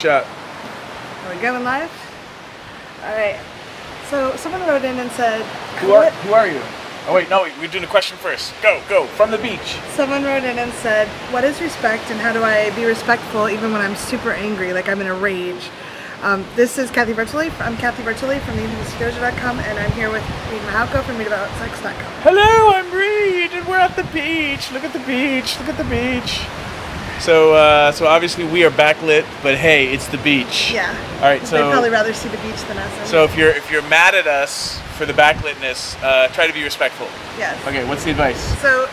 Shot. Are we going live? Alright. So someone wrote in and said, Who are you? Oh wait, no, we're doing a question first. Go, from the beach. Someone wrote in and said, what is respect and how do I be respectful even when I'm super angry, like I'm in a rage? This is Cathy Bertoli. I'm Cathy Bertoli from theintimacydojo.com, and I'm here with Reid from readaboutsex.com. Hello, I'm Reid, and we're at the beach. Look at the beach, look at the beach. So obviously we are backlit, but hey, it's the beach. Yeah. All right, so they'd probably rather see the beach than us. So if you're mad at us for the backlitness, try to be respectful. Yes. Okay, what's the advice? So,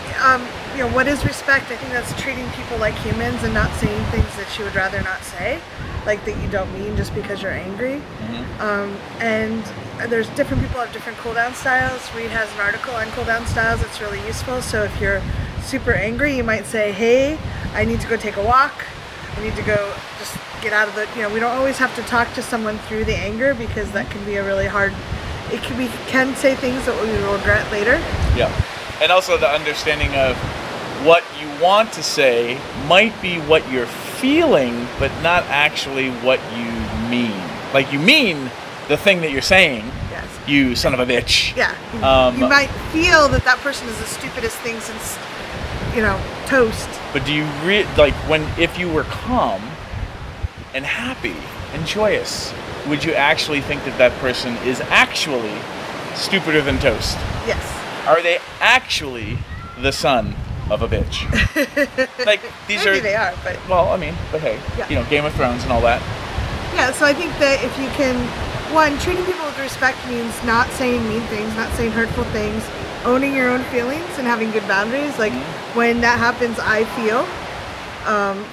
what is respect? I think that's treating people like humans and not saying things that you would rather not say, like that you don't mean just because you're angry. Mm-hmm. And there's different people have different cool down styles. Reid has an article on cool down styles that's really useful. So if you're super angry, you might say, hey, I need to go take a walk. I need to go just get out of the, we don't always have to talk to someone through the anger because that can be a really hard, we can say things that we will regret later. Yeah. And also the understanding of what you want to say might be what you're feeling, but not actually what you mean. Like you mean the thing that you're saying. Yes. You son of a bitch. Yeah. You might feel that that person is the stupidest thing since, toast. But do you if you were calm and happy and joyous, would you actually think that that person is actually stupider than toast? Yes. Are they actually the son of a bitch? Maybe they are, but... Well, but hey, yeah. Game of Thrones and all that. Yeah, so I think that if you can, one, treating people with respect means not saying mean things, not saying hurtful things, owning your own feelings and having good boundaries. Like, when that happens, I feel,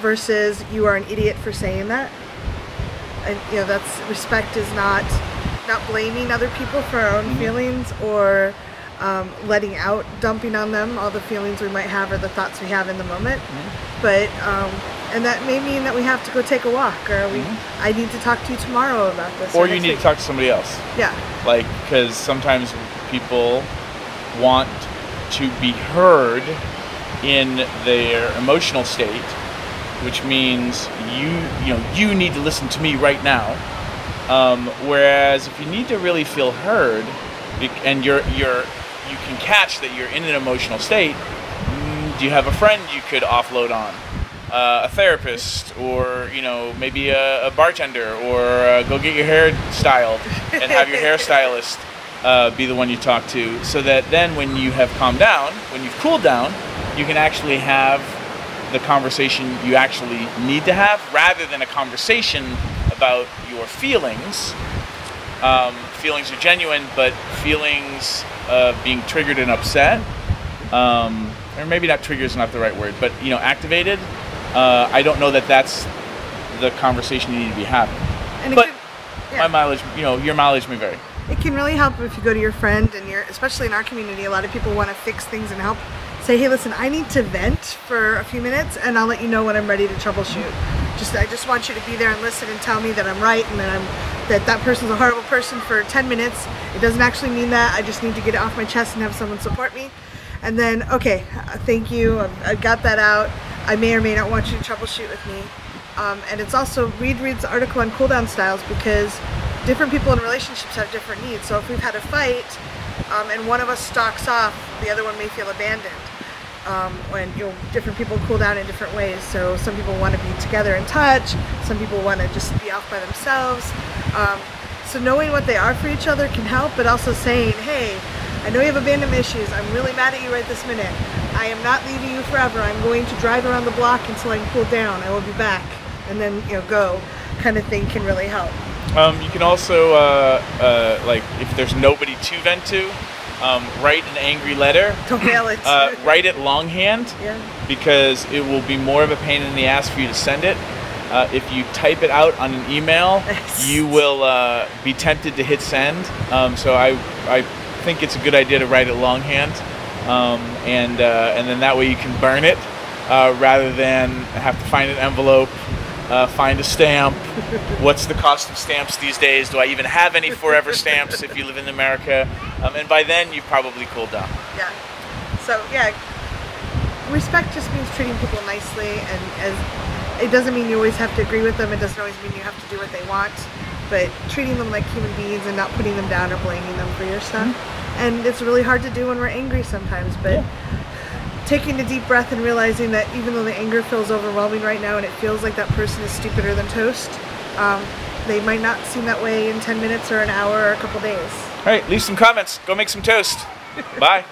versus you are an idiot for saying that. And, that's, respect is not blaming other people for our own feelings or letting out, dumping on them all the feelings we might have or the thoughts we have in the moment. But, and that may mean that we have to go take a walk, or I need to talk to you tomorrow about this. Or you need to talk to somebody else. Yeah. Because sometimes people want to be heard in their emotional state, which means you need to listen to me right now. Whereas if you need to really feel heard, and you can catch that you're in an emotional state, do you have a friend you could offload on? A therapist, or maybe a bartender, or go get your hair styled and have your hairstylist be the one you talk to, so that then when you have calmed down, when you've cooled down, you can actually have the conversation you actually need to have, rather than a conversation about your feelings. Feelings are genuine, but feelings of being triggered and upset, or maybe not trigger is not the right word, but activated. I don't know that that's the conversation you need to be having. But my mileage, your mileage may vary. It can really help if you go to your friend, and especially in our community, a lot of people want to fix things and help. Say, hey, listen, I need to vent for a few minutes, and I'll let you know when I'm ready to troubleshoot. I just want you to be there and listen and tell me that I'm right and that that person's a horrible person for 10 minutes. It doesn't actually mean that. I just need to get it off my chest and have someone support me. And then, okay, thank you. I've got that out. I may or may not want you to troubleshoot with me. And it's also, Reid's article on cool down styles, because different people in relationships have different needs. So if we've had a fight and one of us stalks off, the other one may feel abandoned. When different people cool down in different ways. So some people want to be together and touch. Some people want to just be off by themselves. So knowing what they are for each other can help, but also saying, hey, I know you have abandonment issues. I'm really mad at you right this minute. I am not leaving you forever. I'm going to drive around the block until I can cool down. I will be back. And then, go kind of thing can really help. You can also, if there's nobody to vent to, write an angry letter. Don't mail it. Write it longhand, because it will be more of a pain in the ass for you to send it. If you type it out on an email, you will be tempted to hit send. So I think it's a good idea to write it longhand, and then that way you can burn it, rather than have to find an envelope, find a stamp. What's the cost of stamps these days? Do I even have any forever stamps if you live in America? And by then you've probably cooled down. Yeah. So respect just means treating people nicely, and as It doesn't mean you always have to agree with them. It doesn't always mean you have to do what they want. But treating them like human beings and not putting them down or blaming them for your stuff. And it's really hard to do when we're angry sometimes. But taking a deep breath and realizing that even though the anger feels overwhelming right now and it feels like that person is stupider than toast, they might not seem that way in 10 minutes or an hour or a couple days. All right, leave some comments. Go make some toast. Bye.